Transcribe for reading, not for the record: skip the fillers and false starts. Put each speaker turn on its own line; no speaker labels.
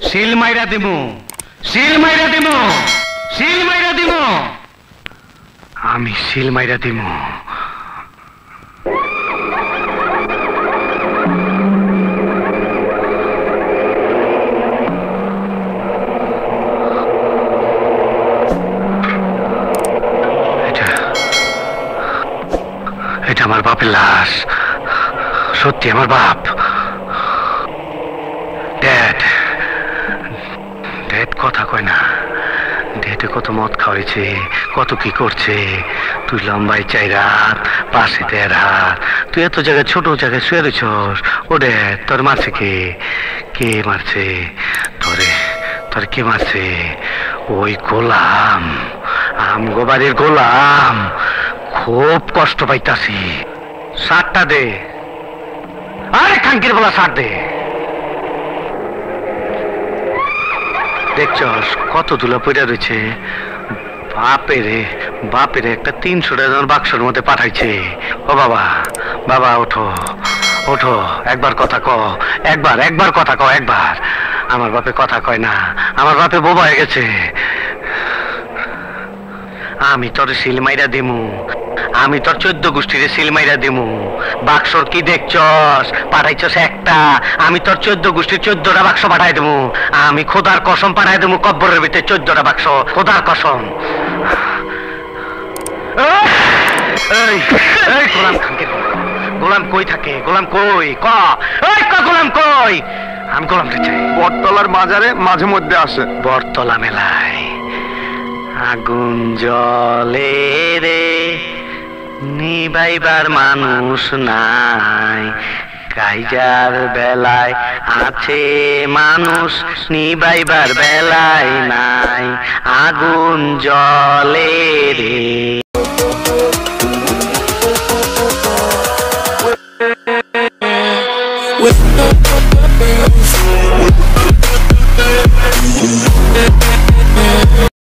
Seal মাইরা দিমু, seal মাইরা দিমু, সিল মাইরা দিমু, আমি সিল মাইরা দিমু। এটা আমার বাপের লাশ, সত্যি আমার বাপ। ড্যাড, ড্যাড কথা কয় না। ড্যাডে কত মদ খাওয়াইছে, কত কি করছে। তুই লম্বাই 4 রাত, পাশে 1.5 হাত, তুই এত জায়গায় ছোট জায়গায় শুয়ে রয়েছস। ও ড্যাড, তোর মারছে কে? কে মারছে তোরে? তোর কে মারছে? ওই গোলাম, আমগো বাড়ির গোলাম। খুব কষ্ট পাইতাছি। সারটা দে, আরে খাঙ্কির বলা সার দে। দেখছস কত ধুলা পড়া রয়েছে। বাপেরে বাপেরে একটা 300 টাকার বাক্সের মধ্যে পাঠাইছে। ও বাবা, বাবা ওঠো ওঠো, একবার কথা ক, একবার কথা ক, একবার। আমার বাপে কথা কয় না, আমার বাপে বোবা হয়ে গেছে। আমি তোর সিল মাইরা দিমু, আমি তোর 14 গোষ্ঠীর সিল মাইরা দিমু। বাক্সর কি দেখছস? পাঠাইছস একটা, আমি তোর 14 গোষ্ঠীর 14টা বাক্স পাঠাই দেবো। আমি খোদার কসম পাঠাই দেবো, কব্বরের ভিতরে 14টা বাক্স, খোদার কসম। এই গোলাম খানকে, গোলাম কই থাকে? গোলাম কই? ক গোলাম কই? আমি গোলামটা চাই।
বটতলার বাজারে মাঝে মধ্যে আসে।
বটতলা মেলায় আগুন জ্বলে রে, নিবাইবার মানুষ নাই। কাইজার বেলায় আছে মানুষ, নিবাইবার বেলায় নাই। আগুন জ্বলে রে।